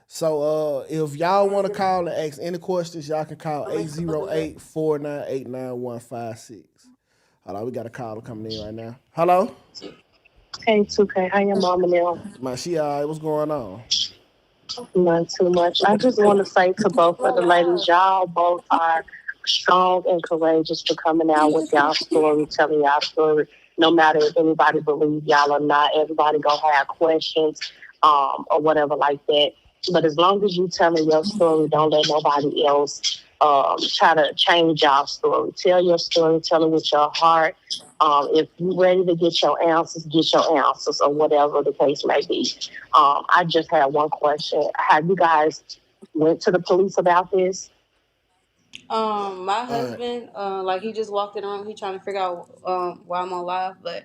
So if y'all want to call and ask any questions, y'all can call 808-498-9156. Hold on, we got a caller coming in right now. Hello? Hey, Tukay, how your mama now? Man, she all right. What's going on? Not too much. I just want to say to both of the ladies, y'all both are strong and courageous for coming out with y'all story, telling y'all story. No matter if anybody believe y'all or not, everybody gonna have questions, or whatever like that. But as long as you telling your story, don't let nobody else try to change y'all story. Tell your story, tell it with your heart. If you ready to get your answers, or whatever the case may be. I just had one question. Have you guys went to the police about this? My All right. husband, like he just walked in the room. He trying to figure out why I'm on live, but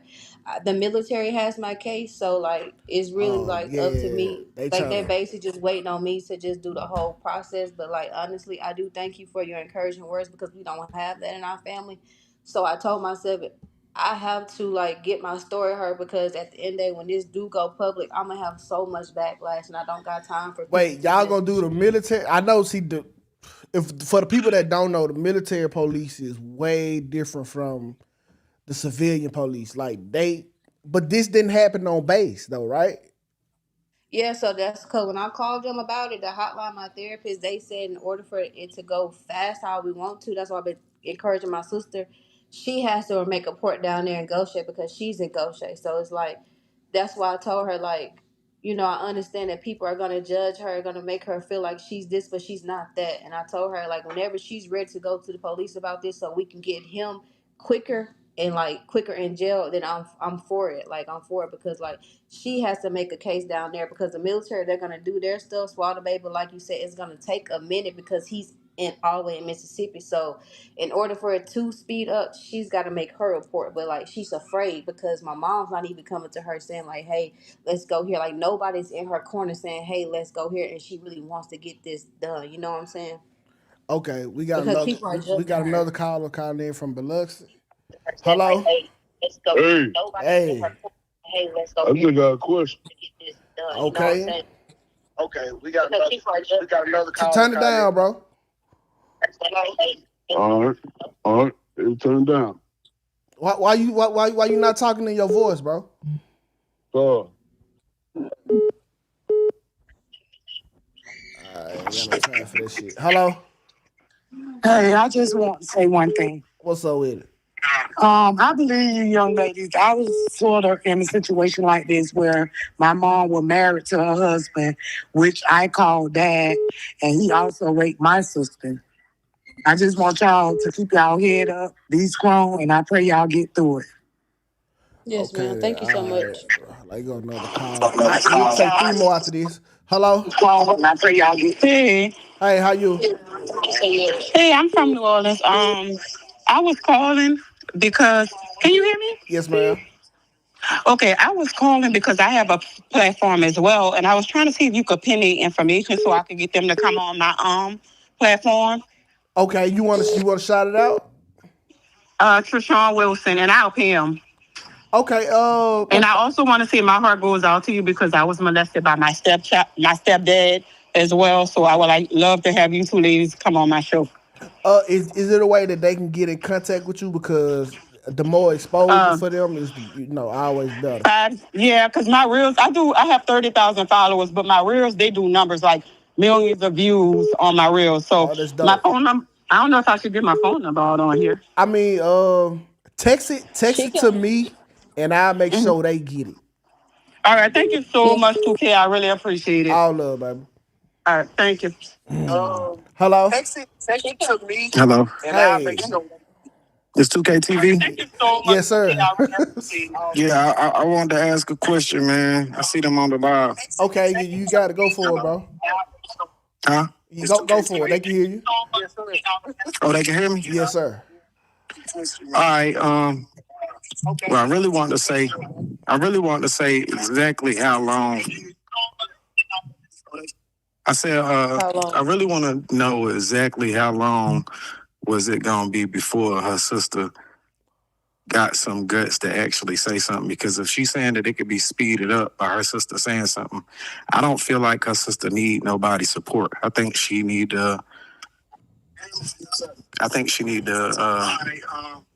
the military has my case, so like it's really Oh like up to yeah, me. they Like trying they're to. basically just waiting on me to just do the whole process. But like honestly, I do thank you for your encouraging words because we don't have that in our family. So I told myself I have to like get my story heard because at the end of the day, when this do go public, I'm gonna have so much backlash, and I don't got time for people Wait, to y'all just. gonna do the military? I know. See, if for the people that don't know, the military police is way different from the civilian police. But this didn't happen on base though, right? Yeah, so that's because when I called them about it, the hotline, my therapist, they said in order for it to go fast how we want to, that's why I've been encouraging my sister. She has to make a port down there in Goshen because she's in Goshen. So it's like, that's why I told her, like, I understand that people are going to judge her, going to make her feel like she's this, but she's not that. And I told her, like, whenever she's ready to go to the police about this so we can get him quicker and like quicker in jail, then I'm for it. Like I'm for it because like she has to make a case down there because the military they're gonna do their stuff. Swallow baby, like you said, it's gonna take a minute because he's in all the way in Mississippi. So in order for it to speed up, she's got to make her report. But like she's afraid because my mom's not even coming to her saying like, "Hey, let's go here." Like nobody's in her corner saying, "Hey, let's go here," and she really wants to get this done. You know what I'm saying? Okay, we got Because another. people are We judging got her. another caller calling in from Biloxi. Saying like, Hello. hey, let's go. Hey, Nobody's in her Hey. corner. Hey, let's go I here just got a question. to get this done. You know what I'm Okay. saying? Okay, we got another caller Turn it calling in. down, bro. Saying like, hey, All right, all right, it'll turn down. Why you not talking in your voice, bro? So, I ain't got no time for that shit. Hello. Hey, I just want to say one thing. What's up with it? I believe you young ladies, I was sort of in a situation like this where my mom was married to her husband, which I call dad, and he also raped my sister. I just want y'all to keep y'all head up, be strong, and I pray y'all get through it. Yes, Okay, ma'am. then. Thank you so All right. much. Like go another caller. We'll take three more after this. Hello. Strong, and I pray y'all get through it. Hey, how you? Hey, I'm from New Orleans. I was calling because, can you hear me? Yes, ma'am. Okay, I was calling because I have a platform as well, and I was trying to see if you could pin the information so I could get them to come on my platform. Okay, you want to shout it out? Trishawn Wilson, and I'll pay him. Okay. And I also want to say my heart goes out to you because I was molested by my stepdad as well. So I would love to have you two ladies come on my show. Is it a way that they can get in contact with you because the more exposure Uh, for them is always better. yeah, because my reels, I have 30,000 followers, but my reels they do numbers like millions of views on my reels. So Oh, that's my dope. phone number, I don't know if I should get my phone number out on here. I mean, text She it to can. me, and I'll make Mhm. sure they get it. All right, thank you so Yes. much, Tukay. I really appreciate it. All love, baby. All right, thank you. Hello. Text She it can. to me. Hello. And I'll make Hey. sure. It's 2K TV. Thank you so much, Yes, Tukay. sir. I really appreciate it. Yeah, I wanted to ask a question, man. I see them on the live. Okay, you got to go for it, bro. Huh? You go for it. They can hear you. Oh, they can hear me? Yes, sir. All right. Well, I really want to say exactly how long. I said, How I long? really want to know exactly how long was it gonna be before her sister got some guts to actually say something? Because if she's saying that it could be speeded up by her sister saying something, I don't feel like her sister need nobody's support. I think she need to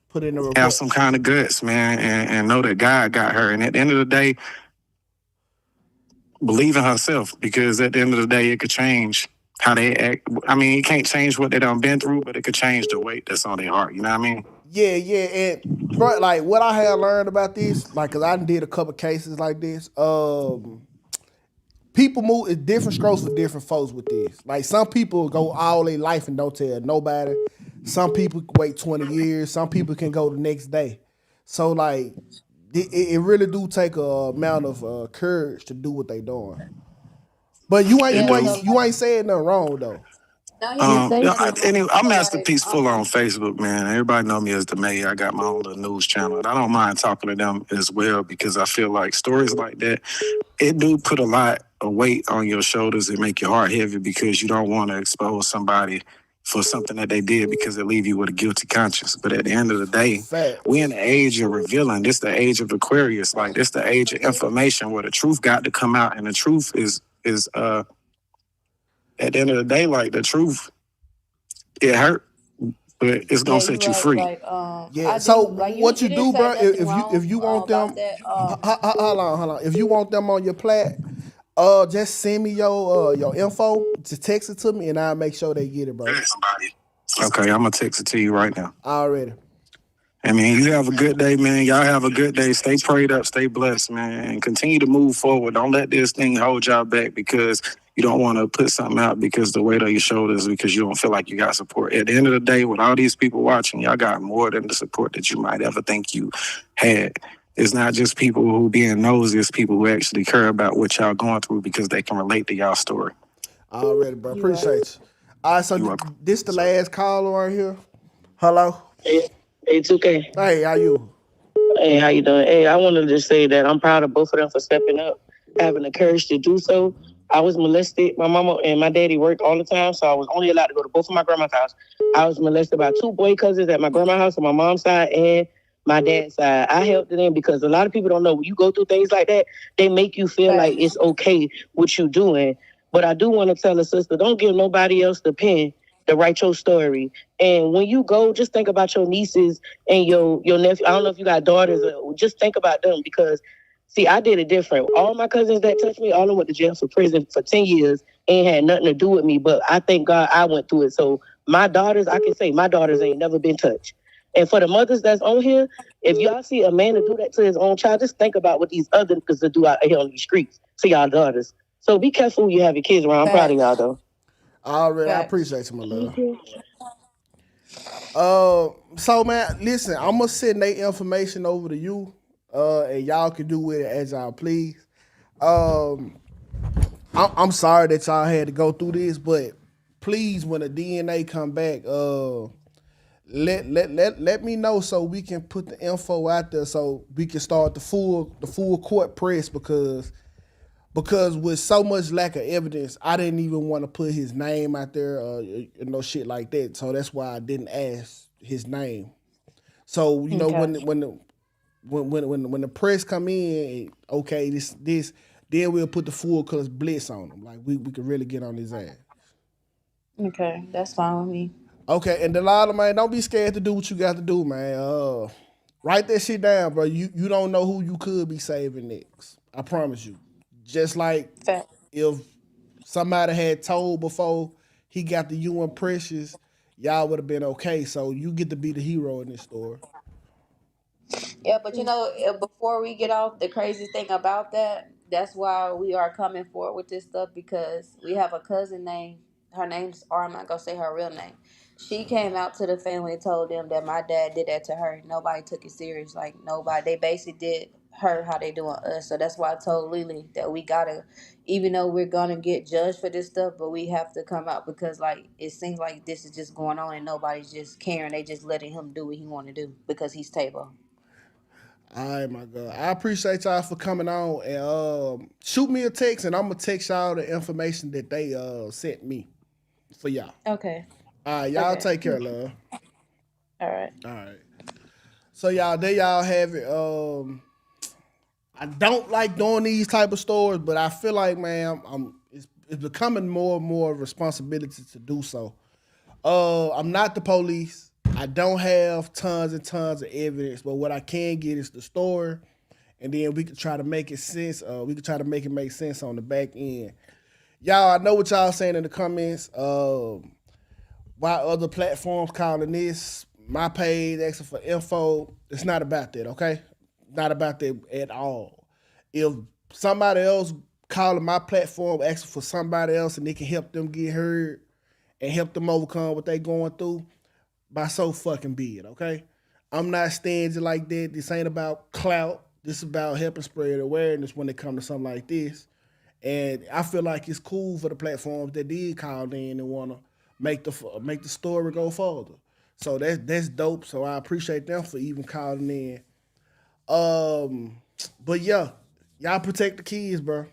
Put in a have report. some kind of guts, man, and know that God got her. And at the end of the day, believe in herself, because at the end of the day, it could change how they act. I mean, it can't change what they done been through, but it could change the weight that's on their heart. You know what I mean? Yeah, and bro, like what I had learned about this, like, cause I did a couple cases like this. People move it's different strokes for different folks with this. Like some people go all their life and don't tell nobody. Some people wait 20 years. Some people can go the next day. So like it really do take a amount of courage to do what they doing. But you ain't It Yeah, you do. so ain't you like ain't saying nothing wrong though. now he You just say Yeah, said so. it anyway, wrong. I'm So like Masterpiece Full on Facebook, man. Everybody know me as the Mayor. I got my own little news channel, and I don't mind talking to them as well, because I feel like stories like that, it do put a lot of weight on your shoulders and make your heart heavy, because you don't want to expose somebody for something that they did, because it leave you with a guilty conscience. But at the end of the day, we in Facts. the age of revealing. This the age of Aquarius. Like, this the age of information, where the truth got to come out, and the truth is at the end of the day, like, the truth, it hurt, but it's gonna yeah, you're set you right. free. Like Yeah. I So do like what you you didn't do, say bro? nothing If wrong you want about them, that. hold on. If you want them on your plat, just send me your info. Just text it to me, and I'll make sure they get it, bro. Okay, I'm gonna text it to you right now. Already. I mean, you have a good day, man. Y'all have a good day. Stay prayed up, stay blessed, man, and continue to move forward. Don't let this thing hold y'all back, because you don't want to put something out because the weight on your shoulders, because you don't feel like you got support. At the end of the day, with all these people watching, y'all got more than the support that you might ever think you had. It's not just people who being nosy, it's people who actually care about what y'all going through, because they can relate to y'all story. Already, bro. You're right. Appreciate you. All right, so You welcome. this the last caller right here. Hello. Hey, Tukay. Hey, how you? Hey, how you doing? Hey, I wanted to just say that I'm proud of both of them for stepping up, having the courage to do so. I was molested. My mama and my daddy worked all the time, so I was only allowed to go to both of my grandma's house. I was molested by two boy cousins at my grandma's house on my mom's side and my dad's side. I helped them because a lot of people don't know when you go through things like that, they make you feel like Facts. it's okay what you doing. But I do want to tell a sister, don't give nobody else the pen to write your story. And when you go, just think about your nieces and your nephew. I don't know if you got daughters, or just think about them, because see, I did it different. All my cousins that touched me, all of them went to jail for prison for 10 years, ain't had nothing to do with me. But I thank God I went through it. So my daughters, I can say my daughters ain't never been touched. And for the mothers that's on here, if y'all see a man to do that to his own child, just think about what these other niggas to do out here on these streets to y'all daughters. So be careful when you have your kids around. I'm proud of y'all Facts. though. Already, I Facts. appreciate you, my love. Thank you. So man, listen, I'm gonna send that information over to you, and y'all can do with it as y'all please. Um, I'm sorry that y'all had to go through this, but please, when the DNA come back, let me know so we can put the info out there so we can start the full court press, because with so much lack of evidence, I didn't even want to put his name out there, shit like that. So that's why I didn't ask his name. So Okay. when the press come in, okay, this, then we'll put the full colors blitz on him. Like we can really get on his ass. Okay. That's fine with me. Okay, and Delilah, man, don't be scared to do what you got to do, man. Write that shit down, bro. You don't know who you could be saving next. I promise you. Just like Facts. if somebody had told before he got the you and Precious, y'all would have been okay. So you get to be the hero in this story. Yeah, but before we get off, the crazy thing about that, that's why we are coming forward with this stuff because we have a cousin named, her name's, or I'm not gonna say her real name. She came out to the family and told them that my dad did that to her. Nobody took it serious. Like nobody, they basically did her how they doing us. So that's why I told Lily that we gotta, even though we're gonna get judged for this stuff, but we have to come out because like it seems like this is just going on and nobody's just caring. They just letting him do what he want to do because he's Tabo. All right, my God. I appreciate y'all for coming on and shoot me a text and I'm gonna text y'all the information that they sent me for y'all. Okay. All right, y'all Okay. take care, love. All right. All right. So y'all, there y'all have it. I don't like doing these type of stories, but I feel like, man, it's becoming more and more responsibility to do so. I'm not the police. I don't have tons and tons of evidence, but what I can get is the story, and then we can try to make it sense. We can try to make it make sense on the back end. Y'all, I know what y'all saying in the comments. Why other platforms calling this my page asking for info? It's not about that, okay? Not about that at all. If somebody else calling my platform asking for somebody else and they can help them get heard and help them overcome what they going through, by so fucking be it, okay? I'm not stingy like that. This ain't about clout. This is about helping spread awareness when it comes to something like this. And I feel like it's cool for the platforms that did call in and want to make the story go further. So that's dope. So I appreciate them for even calling in. But yeah, y'all protect the kids, bro.